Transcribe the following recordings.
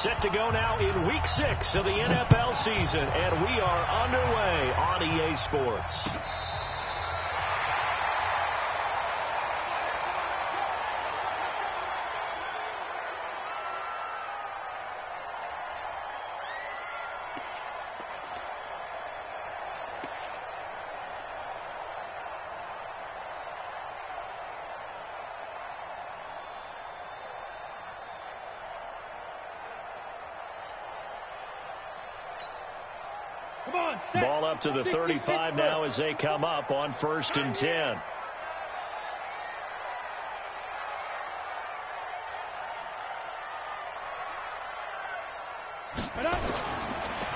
Set to go now in Week 6 of the NFL season, and we are underway on EA Sports. Ball up to the 35 now as they come up on 1st and 10.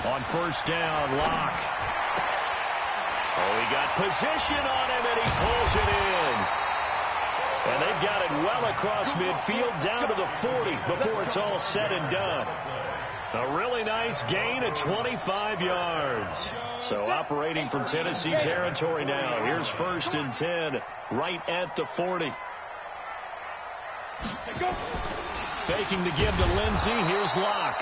On 1st down, Locke. Oh, he got position on him, and he pulls it in. And they've got it well across midfield down to the 40 before it's all said and done. A really nice gain of 25 yards. So operating from Tennessee territory now. Here's 1st and 10 right at the 40. Faking the give to Lindsey. Here's Locke.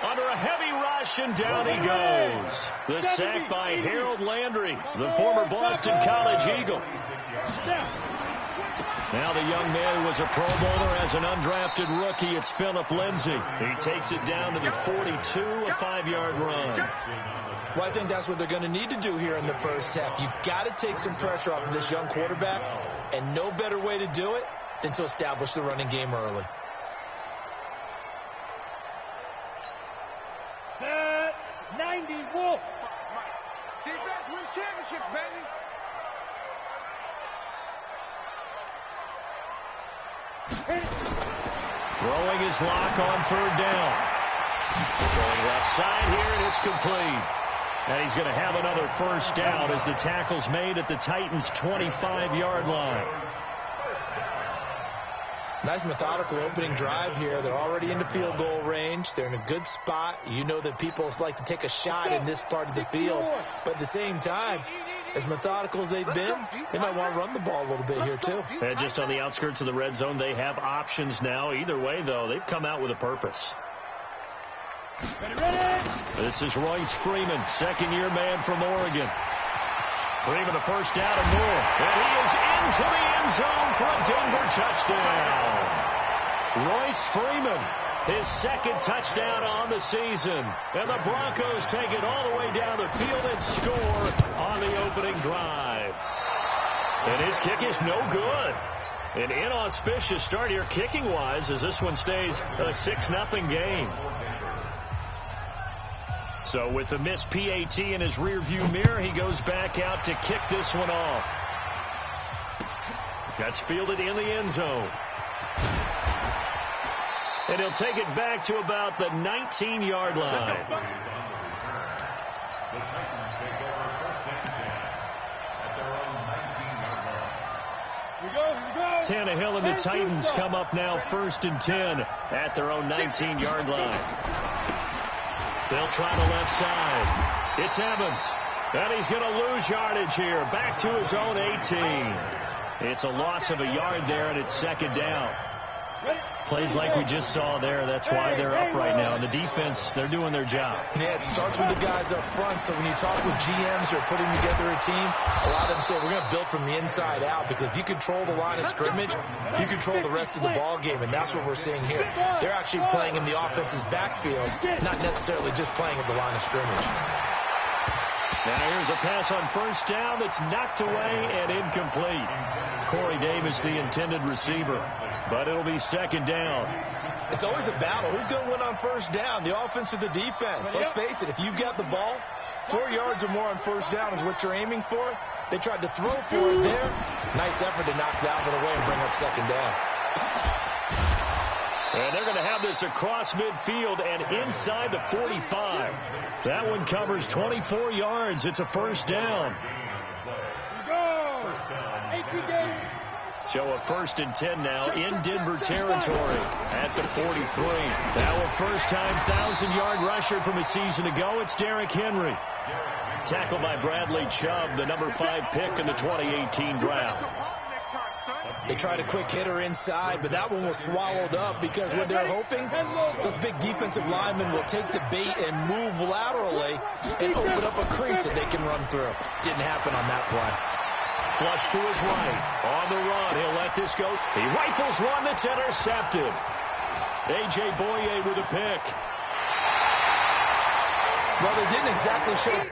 Under a heavy rush, and down he goes. The sack by Harold Landry, the former Boston College Eagle. Now the young man who was a Pro Bowler as an undrafted rookie, it's Phillip Lindsay. He takes it down to the 42, a 5-yard run. Well, I think that's what they're going to need to do here in the first half. You've got to take some pressure off of this young quarterback, and no better way to do it than to establish the running game early. Set 90 Wolf. Defense wins championships, baby. Throwing his Locke on 3rd down. Throwing left side here, and it's complete. And he's going to have another 1st down as the tackle's made at the Titans' 25-yard line. Nice methodical opening drive here. They're already into field goal range. They're in a good spot. You know that people like to take a shot in this part of the field. But at the same time, as methodical as they've been, they might want to run the ball a little bit here, too. And just on the outskirts of the red zone, they have options now. Either way, though, they've come out with a purpose. This is Royce Freeman, second-year man from Oregon. Freeman a 1st down and more. And he is into the end zone for a Denver touchdown. Royce Freeman, his 2nd touchdown on the season. And the Broncos take it all the way down the field and score on the opening drive. And his kick is no good. An inauspicious start here kicking-wise as this one stays a 6-0 game. So with the missed PAT in his rearview mirror, he goes back out to kick this one off. That's fielded in the end zone. And he'll take it back to about the 19-yard line. Tannehill and the Titans come up now 1st and 10 at their own 19-yard line. They'll try the left side. It's Evans. And he's going to lose yardage here. Back to his own 18. It's a loss of a yard there, and it's 2nd down. Plays like we just saw there. That's why they're up right now. And the defense, they're doing their job. Yeah, it starts with the guys up front. So when you talk with GMs who are putting together a team, a lot of them say we're going to build from the inside out, because if you control the line of scrimmage, you control the rest of the ball game, and that's what we're seeing here. They're actually playing in the offense's backfield, not necessarily just playing at the line of scrimmage. Now here's a pass on 1st down that's knocked away and incomplete. Corey Davis, the intended receiver, but it'll be 2nd down. It's always a battle. Who's going to win on 1st down, the offense or the defense? Let's face it, if you've got the ball, 4 yards or more on 1st down is what you're aiming for. They tried to throw for it there. Nice effort to knock that one away and bring up 2nd down. And they're going to have this across midfield and inside the 45. That one covers 24 yards. It's a 1st down. So a 1st and 10 now in Denver territory at the 43. Now a first-time 1,000-yard rusher from a season ago. It's Derrick Henry. Tackled by Bradley Chubb, the number 5 pick in the 2018 draft. They tried a quick hitter inside, but that one was swallowed up because what they're hoping, those big defensive linemen will take the bait and move laterally and open up a crease that they can run through. Didn't happen on that play. Flush to his right. On the run. He'll let this go. He rifles one that's intercepted. A.J. Boye with a pick. Well, they didn't exactly show...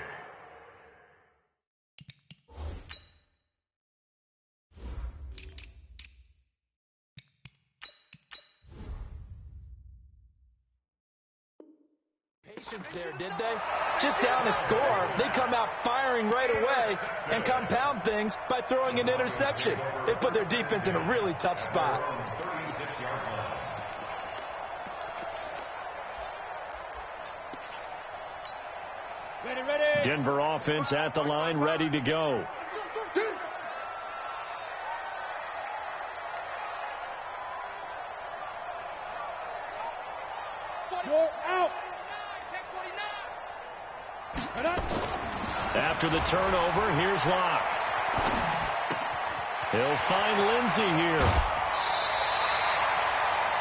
patience there, did they? Just down a score, they come out firing right away and compound things by throwing an interception. They put their defense in a really tough spot. Ready. Denver offense at the line, ready to go. Go out. After the turnover, here's Locke. He'll find Lindsey here.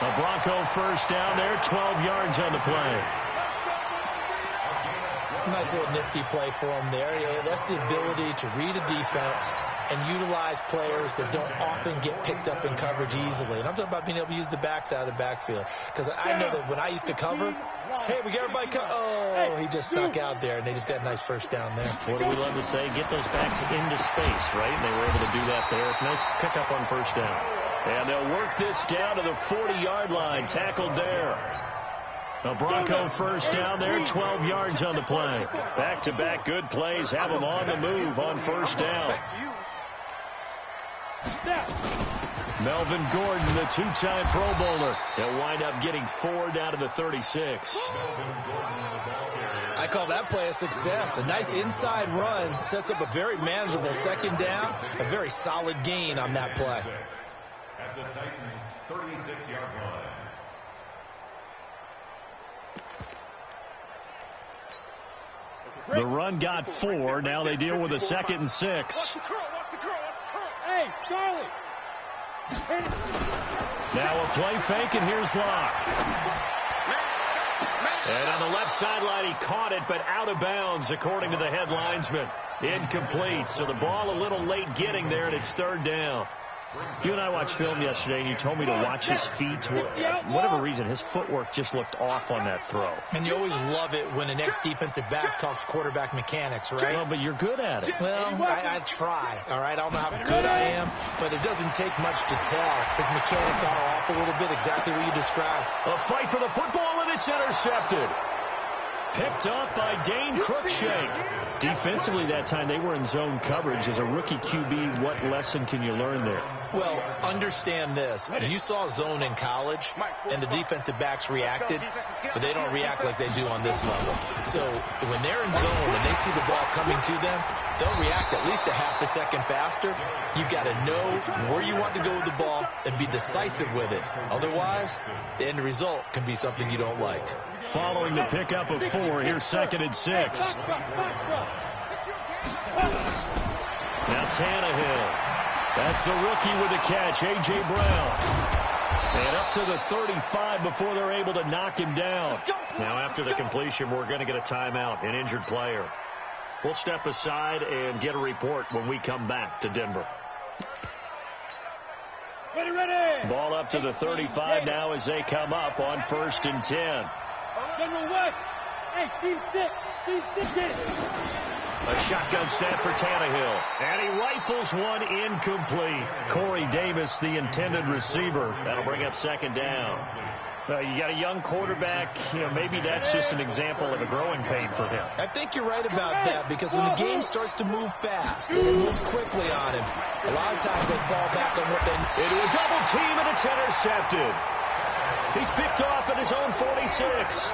A Bronco first down there, 12 yards on the play. Nice little nifty play for him there. Yeah, that's the ability to read a defense and utilize players that don't often get picked up in coverage easily. And I'm talking about being able to use the backs out of the backfield. Because I know that when I used to cover, hey, we got everybody oh, he just stuck out there, and they just got a nice first down there. What do we love to say? Get those backs into space, right? And they were able to do that there. Nice pickup on first down. And they'll work this down to the 40-yard line. Tackled there. A Bronco first down there, 12 yards on the play. Back-to-back good plays have them on the move on first down. Melvin Gordon, the two-time Pro Bowler. He'll wind up getting 4 down to the 36. I call that play a success. A nice inside run sets up a very manageable second down. A very solid gain on that play. At the Titans' 36-yard line. The run got 4. Now they deal with a 2nd and 6. Hey, Charlie. Now a play fake, and here's Locke. And on the left sideline, he caught it, but out of bounds, according to the head linesman. Incomplete. So the ball a little late getting there, and it's 3rd down. You and I watched film yesterday, and you told me to watch his feet. For whatever reason, his footwork just looked off on that throw. And you always love it when an ex-defensive back talks quarterback mechanics, right? Well, but you're good at it. Well, I try, all right? I don't know how good I am, but it doesn't take much to tell. His mechanics are off a little bit, exactly what you described. A fight for the football, and it's intercepted. Picked up by Dane Cruikshank. Defensively that time, they were in zone coverage. As a rookie QB, what lesson can you learn there? Well, understand this. You saw zone in college, and the defensive backs reacted, but they don't react like they do on this level. So when they're in zone and they see the ball coming to them, they'll react at least a half a second faster. You've got to know where you want to go with the ball and be decisive with it. Otherwise, the end result can be something you don't like. Following the pickup of 4, here's 2nd and 6. Now Tannehill. That's the rookie with the catch, A.J. Brown. And up to the 35 before they're able to knock him down. Now after the completion, we're going to get a timeout, an injured player. We'll step aside and get a report when we come back to Denver. Ready. Ball up to the 35 now as they come up on 1st and 10. General West. Hey, Steve 6. A shotgun snap for Tannehill. And he rifles one incomplete. Corey Davis, the intended receiver. That'll bring up 2nd down. You got a young quarterback. Maybe that's just an example of a growing pain for him. I think you're right about that, because when the game starts to move fast and it moves quickly on him, a lot of times they fall back on what they... Into a double team, and it's intercepted. He's picked off at his own 46.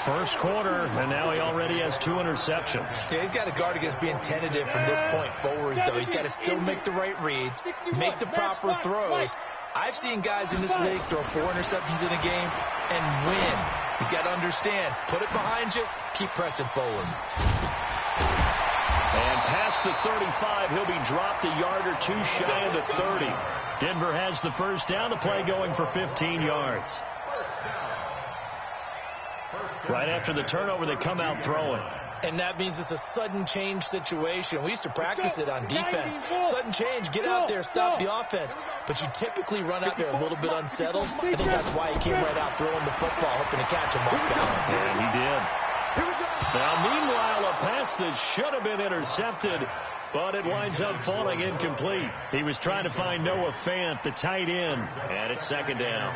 First quarter, and now he already has 2 interceptions. Yeah, he's got to guard against being tentative from this point forward, though. He's got to still make the right reads, make the proper throws. I've seen guys in this league throw 4 interceptions in a game and win. He's got to understand, put it behind you, keep pressing forward. And past the 35, he'll be dropped a yard or 2 shy of the 30. Denver has the first down. The play going for 15 yards. Right after the turnover, they come out throwing. And that means it's a sudden change situation. We used to practice it on defense. Sudden change, get out there, stop the offense. But you typically run out there a little bit unsettled. I think that's why he came right out throwing the football, hoping to catch him off balance. Yeah, he did. Now, meanwhile, a pass that should have been intercepted, but it winds up falling incomplete. He was trying to find Noah Fant, the tight end, and it's second down.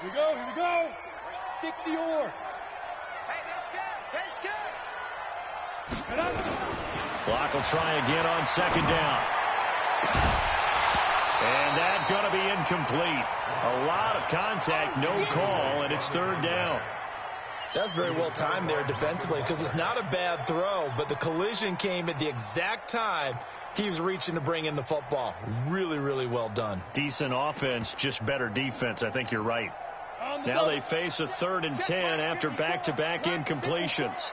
Here we go. 60 or. Hey, they're scared. Block will try again on second down. And that's going to be incomplete. A lot of contact, no call, and it's third down. That's very well timed there defensively because it's not a bad throw, but the collision came at the exact time he was reaching to bring in the football. Really, really well done. Decent offense, just better defense. I think you're right. Now they face a 3rd and 10 after back-to-back incompletions.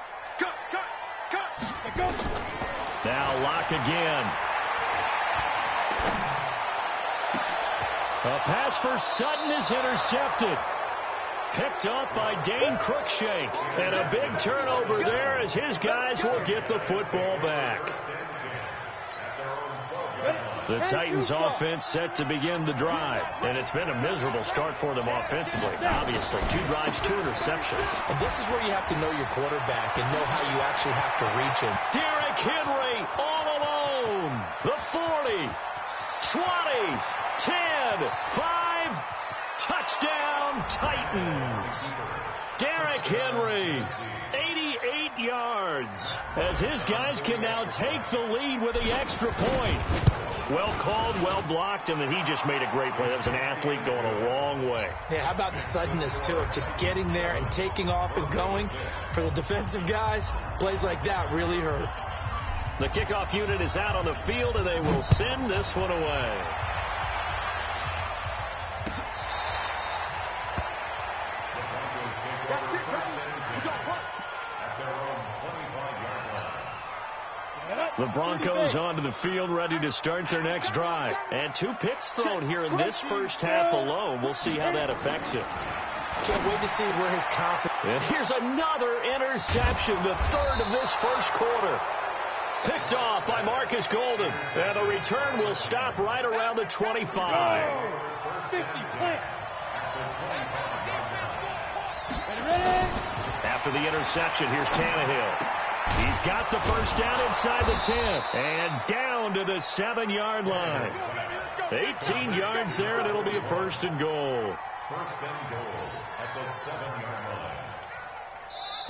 Now Locke again. A pass for Sutton is intercepted. Picked up by Dane Cruikshank. And a big turnover there as his guys will get the football back. The Titans offense set to begin the drive. And it's been a miserable start for them offensively. Obviously, 2 drives, 2 interceptions. And this is where you have to know your quarterback and know how you actually have to reach him. Derrick Henry all alone. The 40, 20, 10, 5, touchdown Titans. Derrick Henry, 88 yards, as his guys can now take the lead with the extra point. Well called, well blocked, and then he just made a great play. That was an athlete going a long way. Yeah, how about the suddenness to it? Just getting there and taking off and going. For the defensive guys, plays like that really hurt. The kickoff unit is out on the field, and they will send this one away. The Broncos onto the field, ready to start their next drive. And 2 picks thrown here in this first half alone. We'll see how that affects it. Can't wait to see where his confidence... And here's another interception, the 3rd of this first quarter. Picked off by Marcus Golden. And the return will stop right around the 25. 50, plant. Ready? After the interception, here's Tannehill. He's got the first down inside the 10 and down to the 7-yard line. 18 yards there, and it'll be a 1st and goal. 1st and goal at the 7-yard line.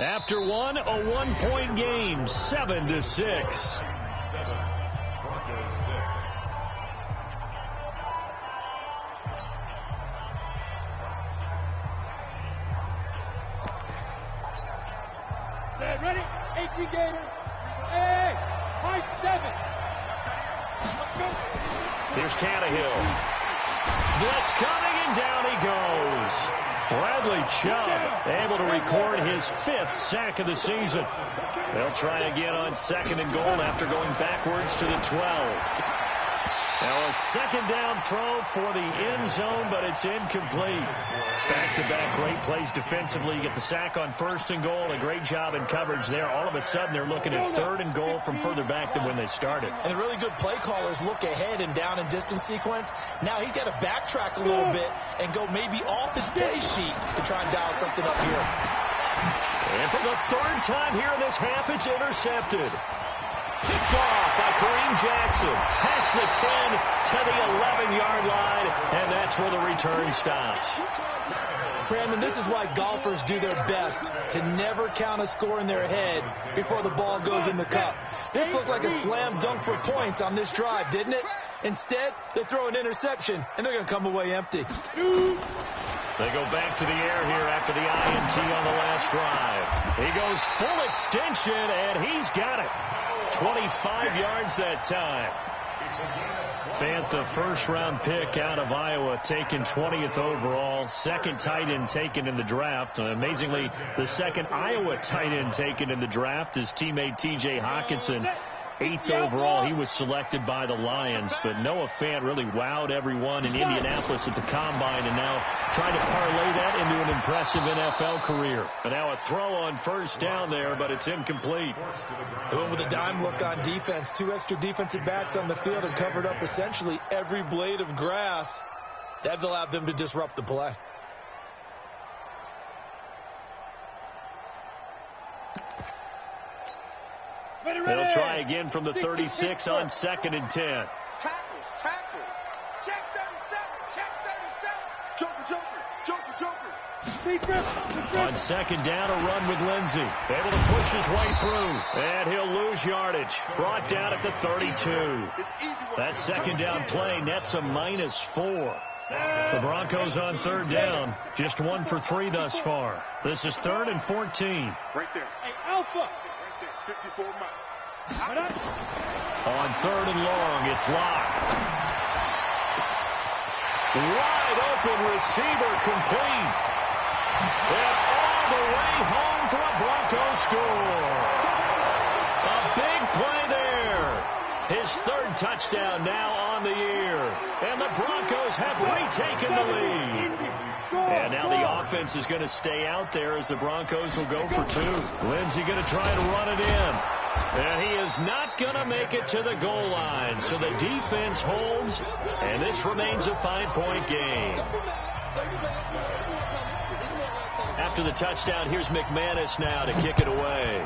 After one, a 1-point game, 7-6. 7, Broncos 6. Set, ready? 18 Gator. Hey, high 7. Let's go. Here's Tannehill. Blitz coming, and down he goes. Bradley Chubb able to record his 5th sack of the season. They'll try again on 2nd and goal after going backwards to the 12. Now a 2nd down throw for the end zone, but it's incomplete. Back-to-back great plays defensively. You get the sack on 1st and goal. A great job in coverage there. All of a sudden, they're looking at 3rd and goal from further back than when they started. And the really good play callers look ahead and down and distance sequence. Now he's got to backtrack a little bit and go maybe off his play sheet to try and dial something up here. And for the 3rd time here in this half, it's intercepted. Picked off by Kareem Jackson. Past the 10 to the 11-yard line, and that's where the return stops. Brandon, this is why golfers do their best to never count a score in their head before the ball goes in the cup. This looked like a slam dunk for points on this drive, didn't it? Instead, they throw an interception, and they're going to come away empty. They go back to the air here after the INT on the last drive. He goes full extension, and he's got it. 25 yards that time. Fant, the 1st-round pick out of Iowa, taken 20th overall. 2nd tight end taken in the draft. Amazingly, the 2nd Iowa tight end taken in the draft is teammate T.J. Hawkinson. 8th overall. He was selected by the Lions, but Noah Fant really wowed everyone in Indianapolis at the Combine, and now trying to parlay that into an impressive NFL career. And now a throw on first down there, but it's incomplete. They went with a dime look on defense. 2 extra defensive backs on the field and covered up essentially every blade of grass. That allowed them to disrupt the play. They'll try again from the 36 on 2nd and 10. Tackles, tackle. Check 37, check 37. Joker. On 2nd down, a run with Lindsey. Able to push his way through, and he'll lose yardage. Brought down at the 32. That 2nd down play nets a -4. The Broncos on 3rd down, just 1 for 3 thus far. This is 3rd and 14. Right there. Hey, Alpha. Right there. 54 miles. On 3rd and long, it's locked. Wide open receiver complete. And all the way home for a Broncos score. A big play there. His 3rd touchdown now on the year. And the Broncos have retaken the lead. And now the offense is going to stay out there as the Broncos will go for 2. Lindsey going to try to run it in. And he is not going to make it to the goal line. So the defense holds, and this remains a 5-point game. After the touchdown, here's McManus now to kick it away.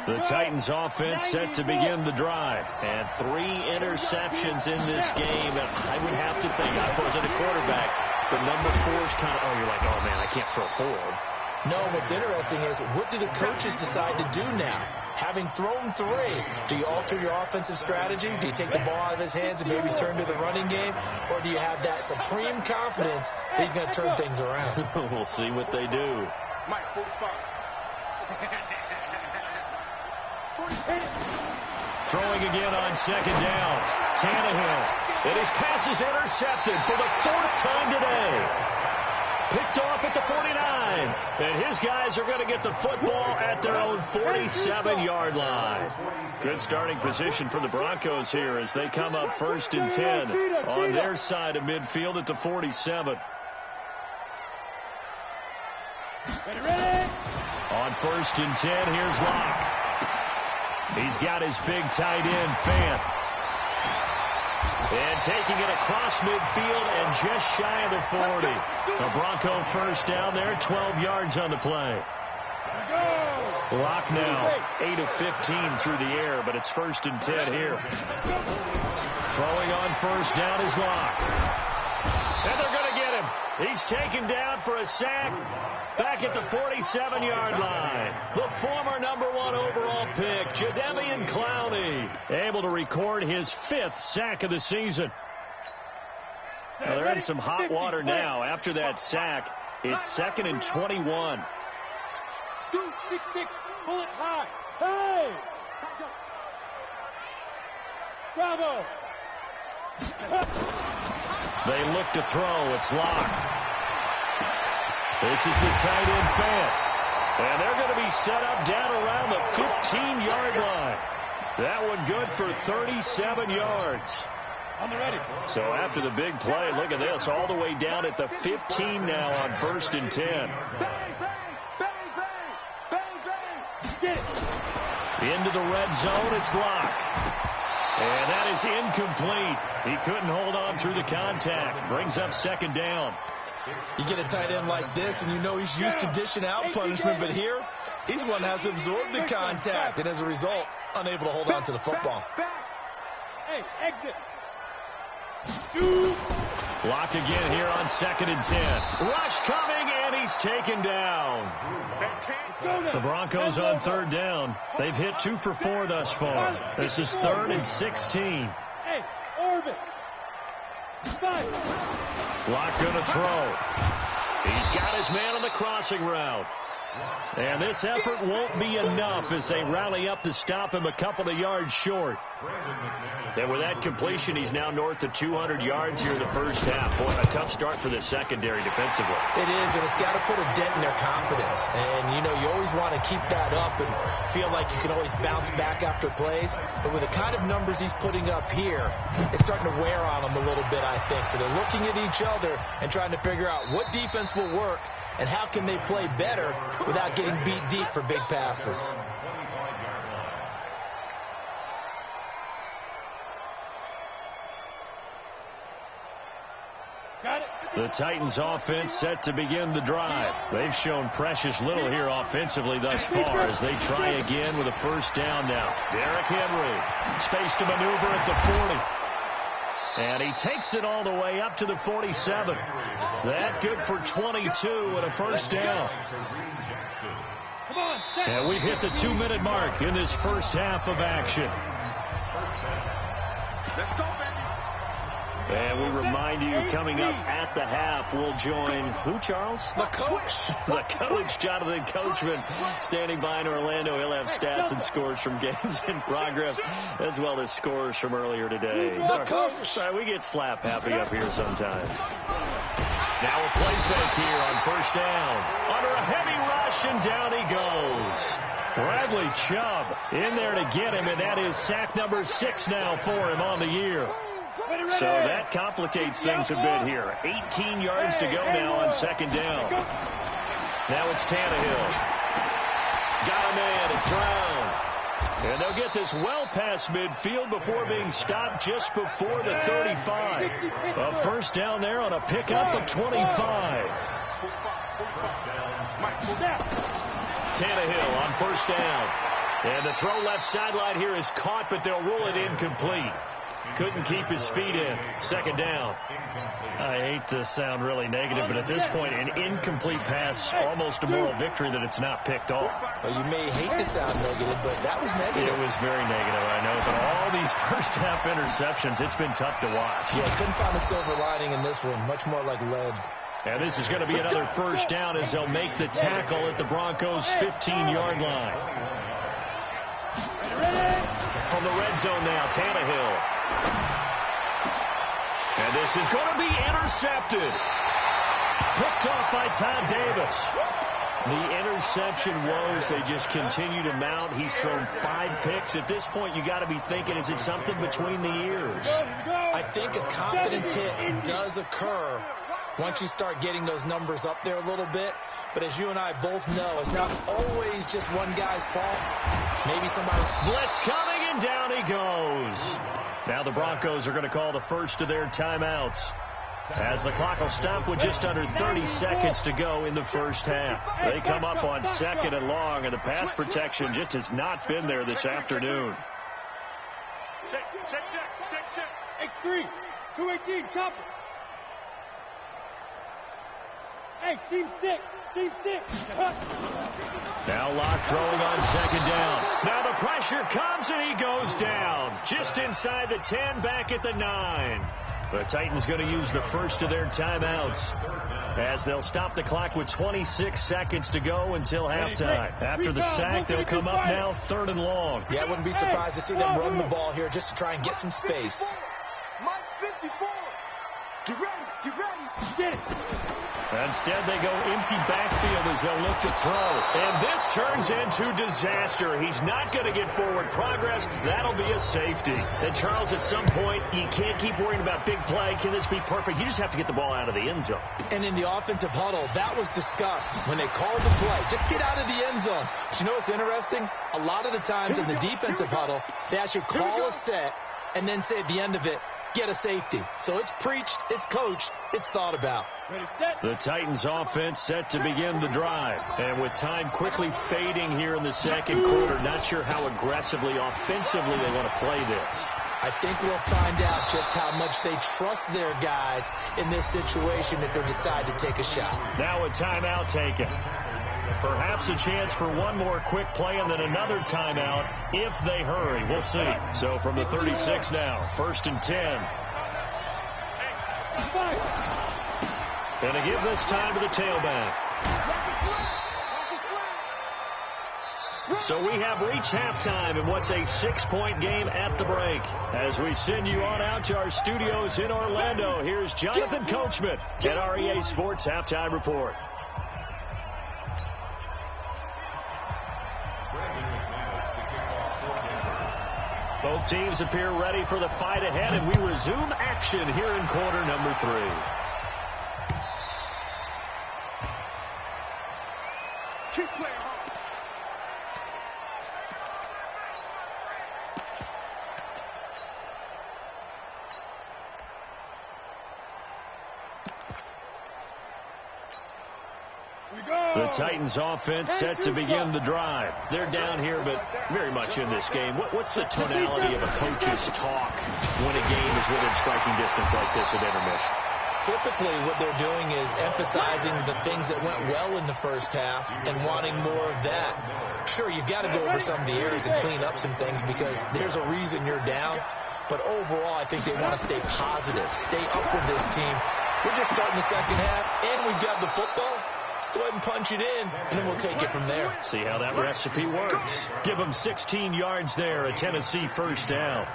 The Titans offense set to begin the drive. And 3 interceptions in this game. And I would have to think, I wasn't a quarterback, but number 4 is kind of, you're like, oh man, I can't throw 4. No, what's interesting is, what do the coaches decide to do now? Having thrown 3, do you alter your offensive strategy? Do you take the ball out of his hands and maybe turn to the running game? Or do you have that supreme confidence that he's going to turn things around? We'll see what they do. Mike, 45. Throwing again on 2nd down. Tannehill. And his pass is intercepted for the 4th time today. Picked off at the 49. And his guys are going to get the football at their own 47-yard line. Good starting position for the Broncos here as they come up 1st and 10 on their side of midfield at the 47. On 1st and 10, here's Locke. He's got his big tight end, Fant. And taking it across midfield and just shy of the 40. A Bronco first down there, 12 yards on the play. Locke now, 8 of 15 through the air, but it's 1st and 10 here. Throwing on 1st down is Locke. And they're going to get him. He's taken down for a sack back at the 47-yard line. The former number 1 overall pick, Jadeveon Clowney, able to record his 5th sack of the season. Well, they're in some hot water now. After that sack, it's 2nd and 21. 2-6-6, pull it high. Hey! Bravo! They look to throw. It's locked. This is the tight end, Fant. And they're going to be set up down around the 15-yard line. That one good for 37 yards. On the ready. So after the big play, look at this. All the way down at the 15 now on 1st and 10. Bang, bang, bang, bang, bang, bang. Get it. Into the red zone, it's Locke. And that is incomplete. He couldn't hold on through the contact. Brings up 2nd down. You get a tight end like this, and you know he's used to dishing out punishment, but here, he's one that has to absorb the contact, and as a result, unable to hold on to the football. Hey, exit. Locke again here on 2nd and 10. Rush coming, and he's taken down. The Broncos on 3rd down. They've hit 2 for 4 thus far. This is 3rd and 16. Hey, orbit. Locke going to throw. He's got his man on the crossing route. And this effort won't be enough as they rally up to stop him a couple of yards short. And with that completion, he's now north of 200 yards here in the first half. Boy, a tough start for the secondary defensively. It is, and it's got to put a dent in their confidence. And, you know, you always want to keep that up and feel like you can always bounce back after plays. But with the kind of numbers he's putting up here, it's starting to wear on them a little bit, I think. So they're looking at each other and trying to figure out what defense will work and how can they play better without getting beat deep for big passes. The Titans offense set to begin the drive. They've shown precious little here offensively thus far as they try again with a first down now. Derrick Henry, space to maneuver at the 40. And he takes it all the way up to the 47. That good for 22 and a first down. And we've hit the 2-minute mark in this first half of action. Let's go, baby. And we remind you, coming up at the half, we'll join who, Charles? The coach. The coach, Jonathan Coachman, standing by in Orlando. He'll have stats and scores from games in progress, as well as scores from earlier today. The coach. Sorry, we get slap happy up here sometimes. Now a play fake here on first down. Under a heavy rush, and down he goes. Bradley Chubb in there to get him, and that is sack number 6 now for him on the year. So that complicates things a bit here. 18 yards to go now on second down. Now it's Tannehill. Got him in. It's Brown. And they'll get this well past midfield before being stopped just before the 35. A first down there on a pickup of 25. Tannehill on first down. And the throw left sideline here is caught, but they'll rule it incomplete. Couldn't keep his feet in. Second down. I hate to sound really negative, but at this point, an incomplete pass, almost a moral victory that it's not picked off. Well, you may hate to sound negative, but that was negative. It was very negative, I know. But all these first-half interceptions, it's been tough to watch. Yeah, couldn't find a silver lining in this one. Much more like lead. And this is going to be another first down as they'll make the tackle at the Broncos' 15-yard line. From the red zone now, Tannehill. And this is going to be intercepted. Picked off by Todd Davis. The interception woes, they just continue to mount. He's thrown 5 picks. At this point, you got to be thinking, is it something between the ears? I think a confidence hit does occur once you start getting those numbers up there a little bit. But as you and I both know, it's not always just one guy's fault. Maybe somebody... Blitz coming, and down he goes. Now the Broncos are going to call the first of their timeouts, as the clock will stop with just under 30 seconds to go in the first half. They come up on second and long, and the pass protection just has not been there this afternoon. Check. X3, 218, chopper. Hey, Steve 6. Now Locke throwing on second down. Now the pressure comes, and he goes down. Just inside the 10, back at the 9. The Titans going to use the first of their timeouts, as they'll stop the clock with 26 seconds to go until halftime. After the sack, they'll come up now 3rd and long. Yeah, I wouldn't be surprised to see them run the ball here just to try and get some space. Mike 54. Get ready. Get it. Instead, they go empty backfield as they'll look to throw. And this turns into disaster. He's not going to get forward progress. That'll be a safety. And, Charles, at some point, you can't keep worrying about big play. Can this be perfect? You just have to get the ball out of the end zone. And in the offensive huddle, that was discussed when they called the play. Just get out of the end zone. But you know what's interesting? A lot of the times in the defensive huddle, they actually call a set and then say at the end of it, get a safety. So it's preached, it's coached, it's thought about. The Titans offense set to begin the drive. And with time quickly fading here in the second quarter, not sure how aggressively, offensively they want to play this. I think we'll find out just how much they trust their guys in this situation if they decide to take a shot. Now a timeout taken. Perhaps a chance for one more quick play and then another timeout if they hurry. We'll see. So from the 36 now, 1st and 10. And to give this time to the tailback. So we have reached halftime in what's a 6-point game at the break. As we send you on out to our studios in Orlando, here's Jonathan Coachman at REA Sports Halftime Report. Both teams appear ready for the fight ahead, and we resume action here in quarter number 3. Keep playing hard. The Titans offense set to begin the drive. They're down here, but very much in this game. What's the tonality of a coach's talk when a game is within striking distance like this at intermission? Typically, what they're doing is emphasizing the things that went well in the first half and wanting more of that. Sure, you've got to go over some of the areas and clean up some things because there's a reason you're down. But overall, I think they want to stay positive, stay up with this team. We're just starting the second half, and we've got the football. Let's go ahead and punch it in, and then we'll take it from there. See how that recipe works. Give them 16 yards there, a Tennessee first down.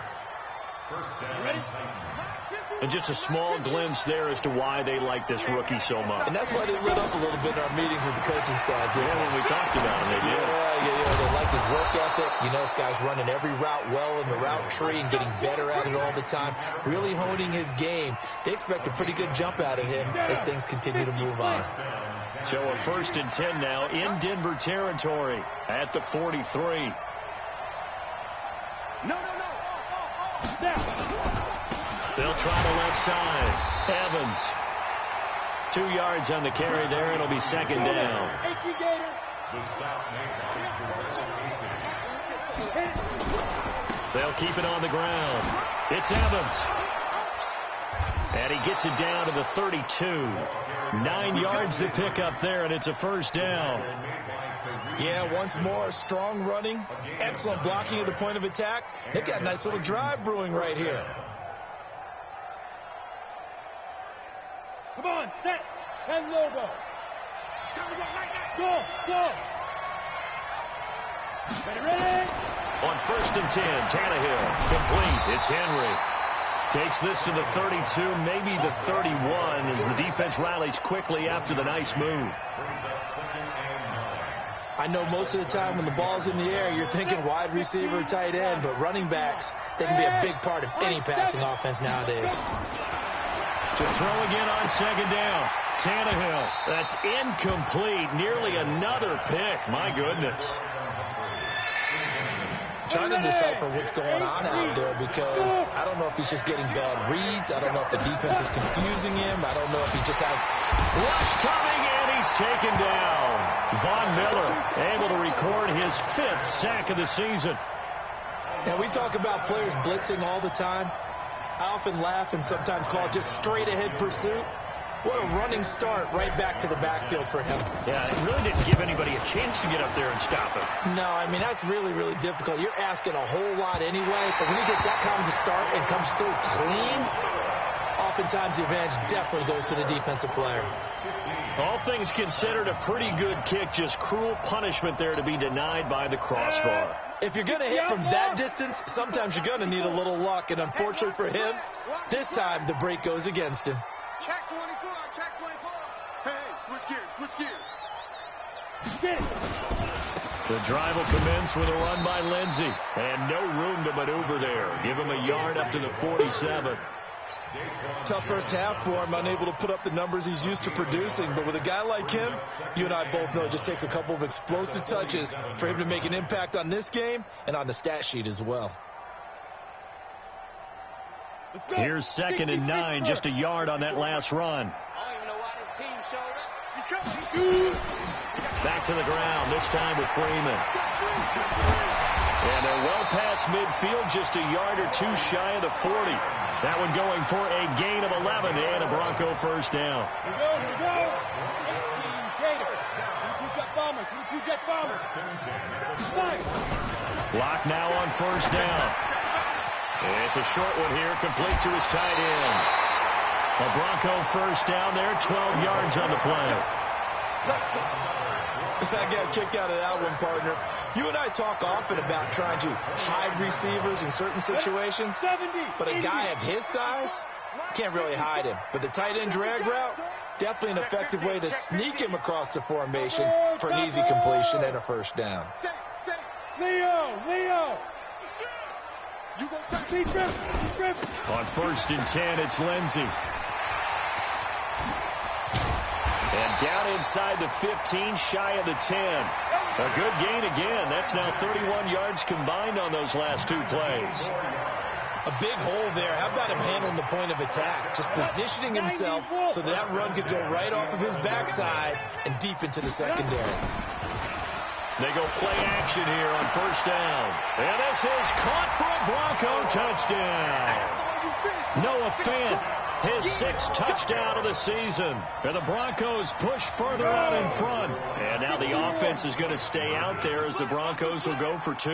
Ready? And just a small glimpse there as to why they like this rookie so much. And that's why they lit up a little bit in our meetings with the coaching staff. Yeah, when we talked about him, they did. Yeah, they like his work ethic. You know, this guy's running every route well in the route tree and getting better at it all the time, really honing his game. They expect a pretty good jump out of him as things continue to move on. So a 1st and 10 now in Denver territory at the 43. No. They'll try the left side. Evans. 2 yards on the carry there. It'll be second down. They'll keep it on the ground. It's Evans. And he gets it down to the 32. 9 yards to pick up there, and it's a first down. Yeah, once more, strong running, excellent blocking at the point of attack. They've got a nice little drive brewing right here. Come on, set. 10 logo. Go. Ready? On 1st and 10, Tannehill. Complete. It's Henry. Takes this to the 32, maybe the 31, as the defense rallies quickly after the nice move. I know most of the time when the ball's in the air, you're thinking wide receiver, tight end, but running backs, they can be a big part of any passing offense nowadays. To throw again on second down. Tannehill. That's incomplete. Nearly another pick. My goodness. Trying to decipher what's going on out there because I don't know if he's just getting bad reads. I don't know if the defense is confusing him. I don't know if he just has rush coming, and he's taken down. Von Miller able to record his 5th sack of the season. Now, we talk about players blitzing all the time. I often laugh and sometimes call it just straight-ahead pursuit. What a running start right back to the backfield for him. Yeah, it really didn't give anybody a chance to get up there and stop him. No, I mean, that's really, really difficult. You're asking a whole lot anyway, but when he gets that kind of a start and comes through clean, oftentimes the advantage definitely goes to the defensive player. All things considered, a pretty good kick, just cruel punishment there to be denied by the crossbar. If you're going to hit from that distance, sometimes you're going to need a little luck, and unfortunately for him, this time the break goes against him. Check 24. Hey, switch gears. The drive will commence with a run by Lindsey, and no room to maneuver there. Give him a yard up to the 47. Tough first half for him, unable to put up the numbers he's used to producing. But with a guy like him, you and I both know it just takes a couple of explosive touches for him to make an impact on this game and on the stat sheet as well. Here's 2nd and 9, just a yard on that last run. I don't even know why this team showed up. Back to the ground, this time with Freeman. And they're well past midfield, just a yard or two shy of the 40. That one going for a gain of 11 and a Bronco first down. Here we go. 18 Gators. 22 Jet Bombers. Clock now on first down. It's a short one here, complete to his tight end. A Bronco first down there, 12 yards on the play. I got a kick out of that one, partner. You and I talk often about trying to hide receivers in certain situations, but a guy of his size can't really hide him. But the tight end drag route, definitely an effective way to sneak him across the formation for an easy completion and a first down. Leo! On 1st and 10, it's Lindsey. And down inside the 15, shy of the 10. A good gain again. That's now 31 yards combined on those last 2 plays. A big hole there. How about him handling the point of attack? Just positioning himself so that run could go right off of his backside and deep into the secondary. They go play action here on 1st down. And this is caught for a Bronco touchdown. Noah Fant, his 6th touchdown of the season. And the Broncos push further out in front. And now the offense is going to stay out there as the Broncos will go for 2.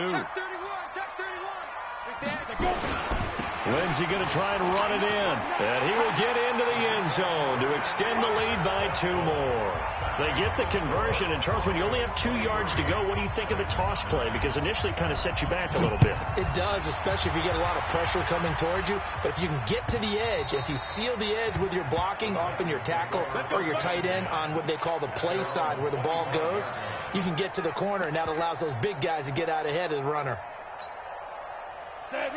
Lindsey going to try and run it in. And he will get into the end zone to extend the lead by 2 more. They get the conversion. And, Charles, when you only have 2 yards to go, what do you think of the toss play? Because initially it kind of sets you back a little bit. It does, especially if you get a lot of pressure coming towards you. But if you can get to the edge, if you seal the edge with your blocking, often your tackle or your tight end on what they call the play side where the ball goes, you can get to the corner, and that allows those big guys to get out ahead of the runner.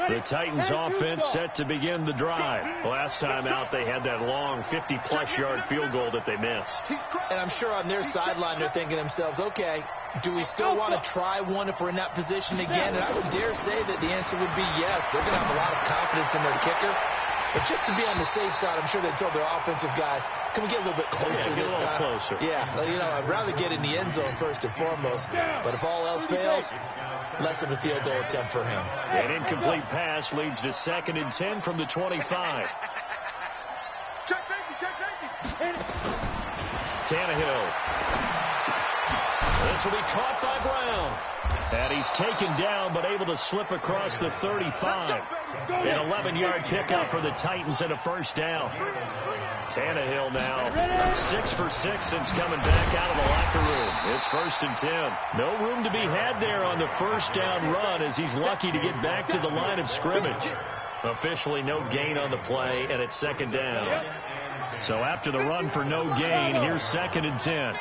The Titans offense set to begin the drive. Last time out, they had that long 50-plus yard field goal that they missed. And I'm sure on their sideline, they're thinking to themselves, okay, do we still want to try one if we're in that position again? And I would dare say that the answer would be yes. They're going to have a lot of confidence in their kicker. But just to be on the safe side, I'm sure they told their offensive guys, can we get a little bit closer this time? Closer. Yeah, you know, I'd rather get in the end zone first and foremost. But if all else fails, less of a field goal attempt for him. An incomplete pass leads to 2nd and 10 from the 25. Tannehill. This will be caught by Brown. And he's taken down, but able to slip across the 35. An 11-yard pickup for the Titans and a first down. Tannehill now 6 for 6 since coming back out of the locker room. It's 1st and 10. No room to be had there on the first down run as he's lucky to get back to the line of scrimmage. Officially no gain on the play, and it's 2nd down. So after the run for no gain, here's 2nd and 10.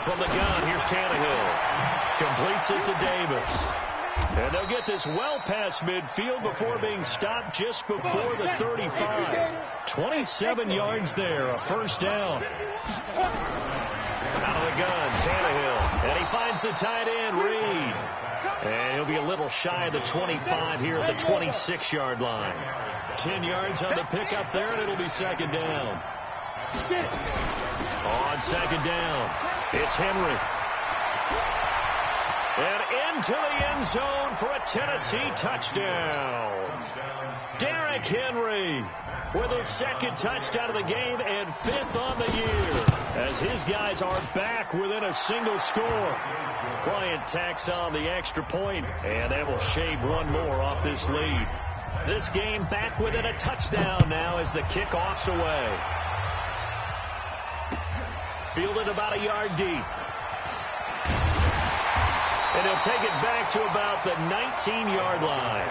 From the gun, here's Tannehill. Completes it to Davis. And they'll get this well past midfield before being stopped just before the 35. 27 yards there, a first down. Out of the gun, Tannehill. And he finds the tight end, Reed. And he'll be a little shy of the 25 here at the 26-yard line. 10 yards on the pickup there, and it'll be 2nd down. On 2nd down, it's Henry. And into the end zone for a Tennessee touchdown. Derrick Henry with his 2nd touchdown of the game and 5th on the year as his guys are back within a single score. Bryant tacks on the extra point, and they will shave one more off this lead. This game back within a touchdown now as the kickoff's away. Fielded about a yard deep. And he'll take it back to about the 19-yard line.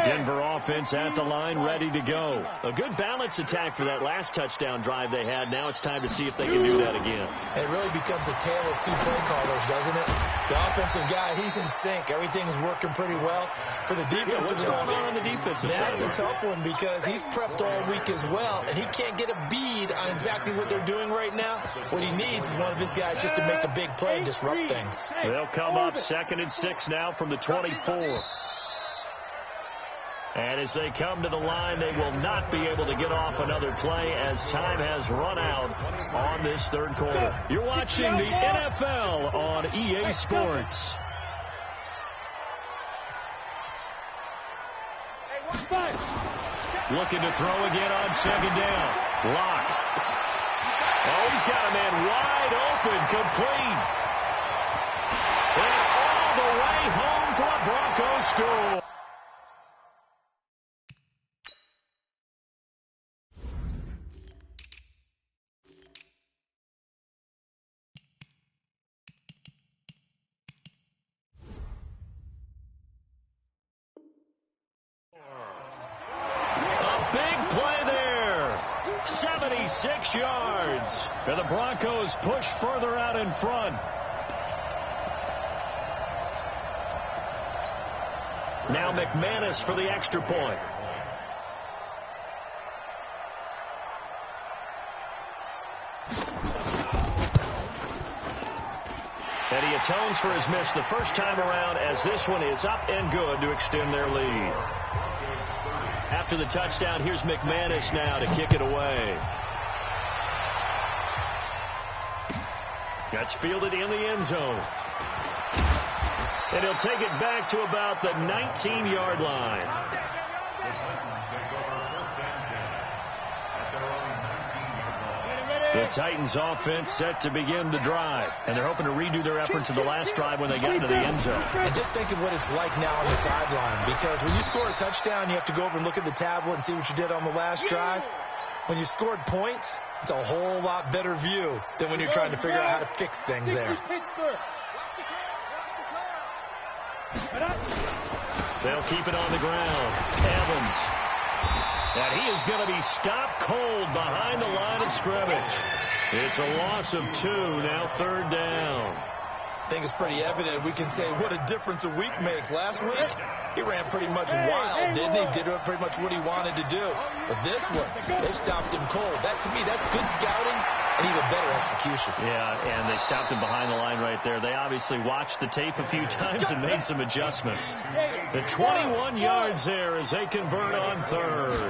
Denver offense at the line, ready to go. A good balanced attack for that last touchdown drive they had. Now it's time to see if they can do that again. It really becomes a tale of 2 play callers, doesn't it? The offensive guy, he's in sync. Everything's working pretty well. For the defensive what's going on the defensive side? That's a tough one because he's prepped all week as well, and he can't get a bead on exactly what they're doing right now. What he needs is one of his guys just to make a big play and disrupt things. They'll come up 2nd and 6 now from the 24. And as they come to the line, they will not be able to get off another play as time has run out on this 3rd quarter. You're watching the NFL on EA Sports. Looking to throw again on 2nd down. Lock. Oh, he's got a man wide open, complete. And all the way home for a Broncos score. A big play there. 76 yards. And the Broncos push further out in front. Now McManus for the extra point. And he atones for his miss the first time around, as this one is up and good to extend their lead. After the touchdown, here's McManus now to kick it away. That's fielded in the end zone. And he'll take it back to about the 19-yard line. The Titans offense set to begin the drive. And they're hoping to redo their efforts in the last drive when they got into the end zone. And just think of what it's like now on the sideline. Because when you score a touchdown, you have to go over and look at the tablet and see what you did on the last drive. When you scored points, it's a whole lot better view than when you're trying to figure out how to fix things there. They'll keep it on the ground. Evans. And he is going to be stopped cold behind the line of scrimmage. It's a loss of 2, now third down. I think it's pretty evident. We can say what a difference a week makes. Last week, he ran pretty much wild, didn't he? Did pretty much what he wanted to do. But this one, they stopped him cold. That, to me, that's good scouting and even better execution. Yeah, and they stopped him behind the line right there. They obviously watched the tape a few times and made some adjustments. The 21 yards there as they convert on third.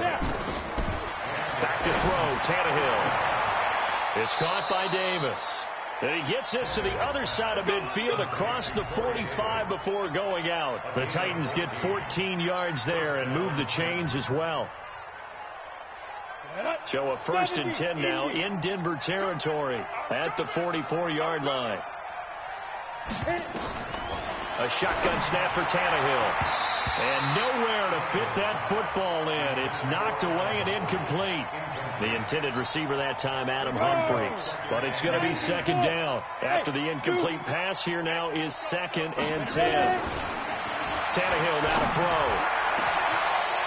Back to throw, Tannehill. It's caught by Davis. And he gets this to the other side of midfield across the 45 before going out. The Titans get 14 yards there and move the chains as well. Show a 1st and 10 now in Denver territory at the 44-yard line. A shotgun snap for Tannehill. And nowhere to fit that football in. It's knocked away and incomplete. The intended receiver that time, Adam Humphries. But it's going to be second down. After the incomplete pass, here now is 2nd and 10. Tannehill now to throw.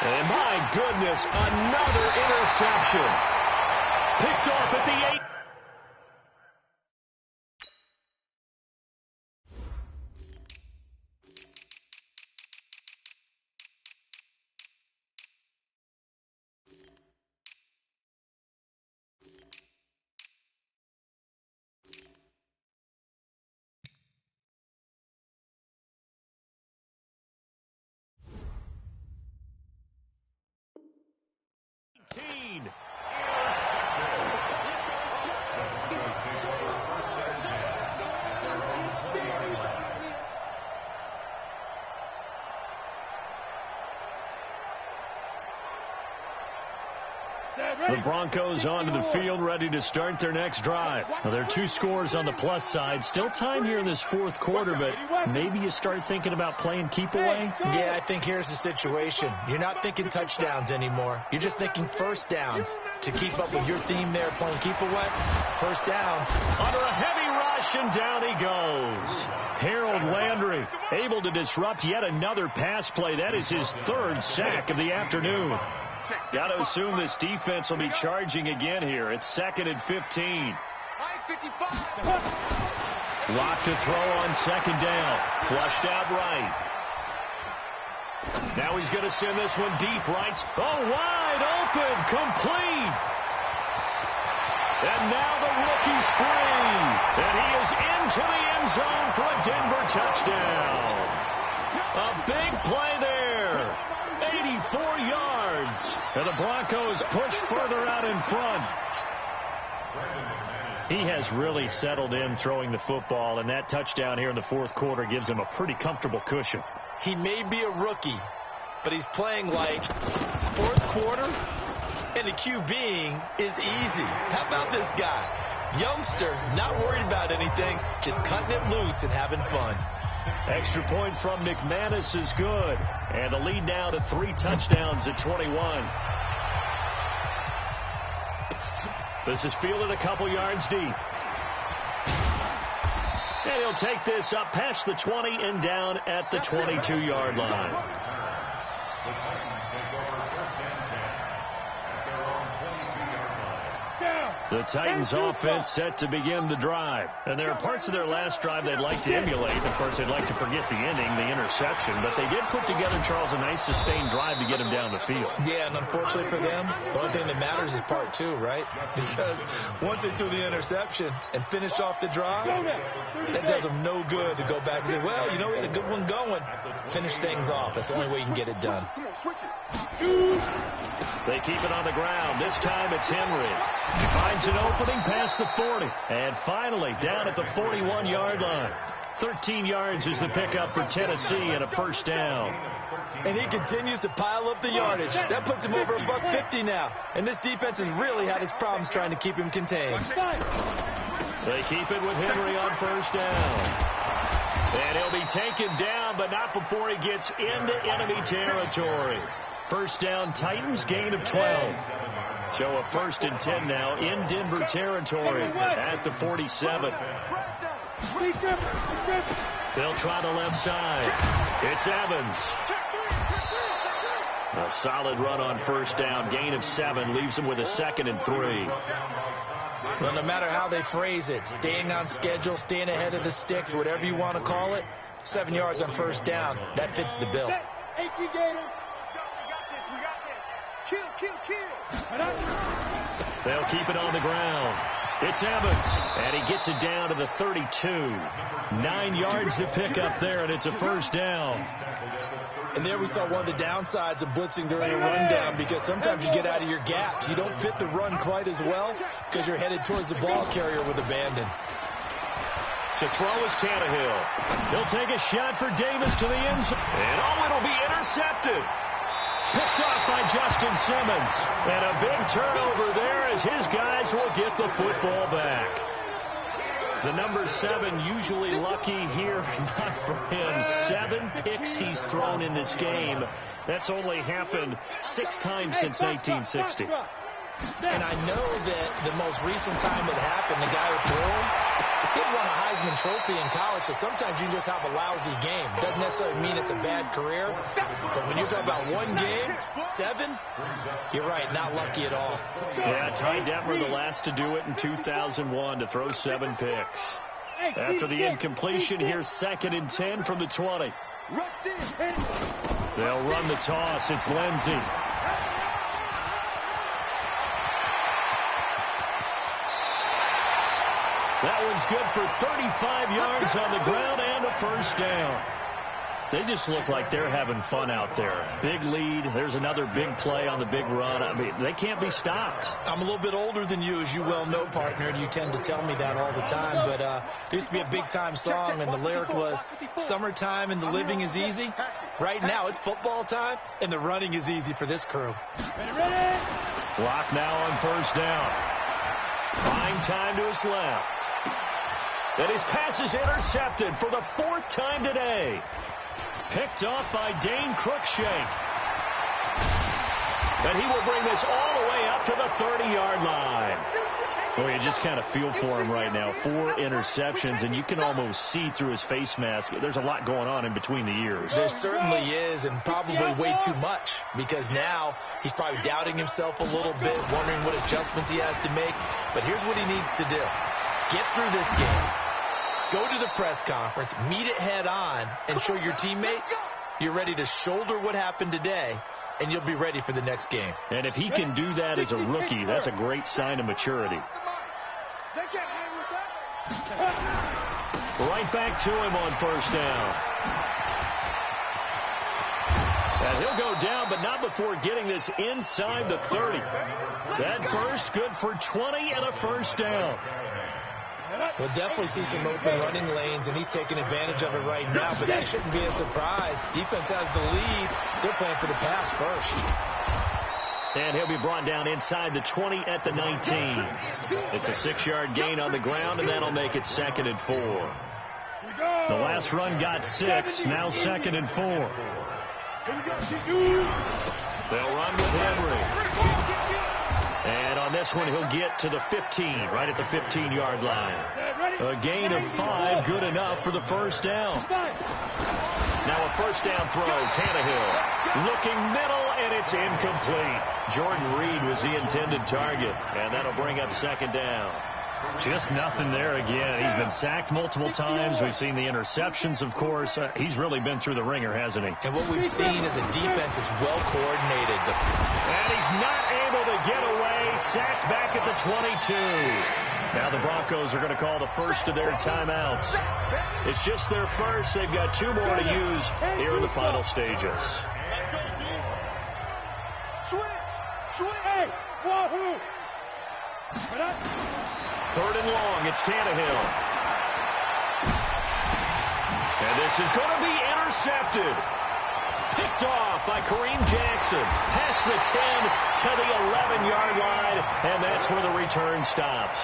And my goodness, another interception. Picked off at the 8. The Broncos onto the field, ready to start their next drive. Now, there are 2 scores on the plus side. Still time here in this 4th quarter, but maybe you start thinking about playing keep away? Yeah, I think here's the situation. You're not thinking touchdowns anymore. You're just thinking first downs. To keep up with your theme there, playing keep away, first downs. Under a heavy rush, and down he goes. Harold Landry able to disrupt yet another pass play. That is his 3rd sack of the afternoon. Got to assume this defense will be charging again here. It's 2nd and 15. Lock to throw on 2nd down. Flushed out right. Now he's going to send this one deep right. Oh, wide open. Complete. And now the rookie's free. And he is into the end zone for a Denver touchdown. A big play there. 84 yards. And the Broncos push further out in front. He has really settled in throwing the football, and that touchdown here in the 4th quarter gives him a pretty comfortable cushion. He may be a rookie, but he's playing like 4th quarter And the QBing is easy. How about this guy? Youngster, not worried about anything, just cutting it loose and having fun. Extra point from McManus is good. And the lead now to 3 touchdowns at 21. This is fielded a couple yards deep. And he'll take this up past the 20 and down at the 22-yard line. The Titans offense set to begin the drive. And there are parts of their last drive they'd like to emulate. Of course, they'd like to forget the ending, the interception. But they did put together, Charles, a nice sustained drive to get them down the field. Yeah, and unfortunately for them, the only thing that matters is part 2, right? Because once they threw the interception and finished off the drive, that does them no good to go back and say, well, you know, we had a good one going. Finish things off. That's the only way you can get it done. They keep it on the ground. This time it's Henry. He finds an opening past the 40. And finally down at the 41-yard line. 13 yards is the pickup for Tennessee and a first down. And he continues to pile up the yardage. That puts him over $150 now. And this defense has really had its problems trying to keep him contained. They keep it with Henry on first down. And he'll be taken down, but not before he gets into enemy territory. First down, Titans, gain of 12. So a 1st and 10 now in Denver territory at the 47. They'll try the left side. It's Evans. A solid run on first down, gain of 7, leaves him with a 2nd and 3. Well, no matter how they phrase it, staying on schedule, staying ahead of the sticks, whatever you want to call it, 7 yards on first down, that fits the bill. They'll keep it on the ground. It's Evans, and he gets it down to the 32. 9 yards to pick up there, and it's a first down. And there we saw one of the downsides of blitzing during a rundown, because sometimes you get out of your gaps. You don't fit the run quite as well because you're headed towards the ball carrier with abandon. To throw is Tannehill. He'll take a shot for Davis to the end zone. And it'll be intercepted. Picked off by Justin Simmons. And a big turnover there as his guys will get the football back. The number 7 usually lucky here, not for him. 7 picks he's thrown in this game. That's only happened 6 times since 1960. And I know that the most recent time it happened, the guy who threw him, he won a Heisman Trophy in college, so sometimes you just have a lousy game. Doesn't necessarily mean it's a bad career, but when you're talking about one game, 7, you're right, not lucky at all. Yeah, Ty Detmer, the last to do it in 2001, to throw 7 picks. After the incompletion, here's 2nd and 10 from the 20. They'll run the toss. It's Lindsey. That one's good for 35 yards on the ground and a first down. They just look like they're having fun out there. Big lead. There's another big play on the big run. I mean, they can't be stopped. I'm a little bit older than you, as you well know, partner, and you tend to tell me that all the time. But there used to be a big-time song, and the lyric was, summertime and the living is easy. Right now, it's football time, and the running is easy for this crew. Clock now on first down. Buying time to his left. And his pass is intercepted for the 4th time today. Picked off by Dane Cruikshank. And he will bring this all the way up to the 30-yard line. Boy, you just kind of feel for him right now. 4 interceptions, and you can almost see through his face mask. There's a lot going on in between the ears. There certainly is, and probably way too much, because now he's probably doubting himself a little bit, wondering what adjustments he has to make. But here's what he needs to do. Get through this game. Go to the press conference, meet it head on, and show your teammates you're ready to shoulder what happened today, and you'll be ready for the next game. And if he can do that as a rookie, that's a great sign of maturity. Right back to him on first down. And he'll go down, but not before getting this inside the 30. That burst good for 20 and a first down. We'll definitely see some open running lanes, and he's taking advantage of it right now, but that shouldn't be a surprise. Defense has the lead. They're playing for the pass first. And he'll be brought down inside the 20 at the 19. It's a 6-yard gain on the ground, and that'll make it 2nd and 4. The last run got 6, now 2nd and 4. They'll run with Henry. And on this one, he'll get to the 15, right at the 15-yard line. A gain of 5, good enough for the first down. Now a first down throw, Tannehill. Looking middle, and it's incomplete. Jordan Reed was the intended target, and that'll bring up 2nd down. Just nothing there again. He's been sacked multiple times. We've seen the interceptions, of course. He's really been through the ringer, hasn't he? And what we've seen is a defense is well coordinated. And he's not able to get away. Sacked back at the 22. Now the Broncos are going to call the first of their timeouts. It's just their first. They've got 2 more to use here in the final stages. Hey, wahoo! 3rd and long, it's Tannehill. And this is going to be intercepted. Picked off by Kareem Jackson. Past the 10 to the 11-yard line, and that's where the return stops.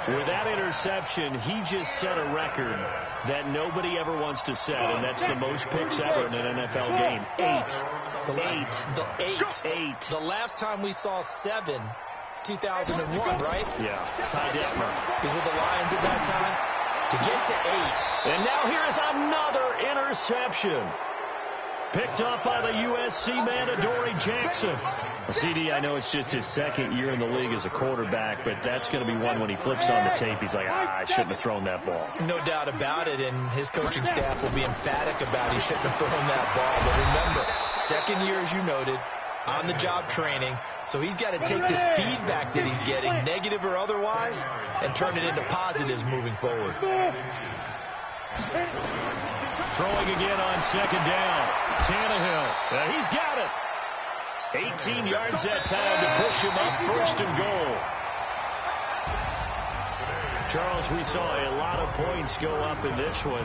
With that interception, he just set a record that nobody ever wants to set, and that's the most picks ever in an NFL game. 8. The last time we saw 7, 2001, right? Yeah. Ty Detmer. He was with the Lions at that time. To get to 8. And now here's another interception. Picked up by the USC man, Adoree Jackson. CD, I know it's just his 2nd year in the league as a quarterback, but that's going to be one when he flips on the tape. He's like, I shouldn't have thrown that ball. No doubt about it, and his coaching staff will be emphatic about he shouldn't have thrown that ball. But remember, 2nd year, as you noted, on-the-job training. So he's got to take this feedback that he's getting, negative or otherwise, and turn it into positives moving forward. Throwing again on 2nd down. Tannehill. He's got it. 18 yards that time to push him up 1st and goal. Charles, we saw a lot of points go up in this one.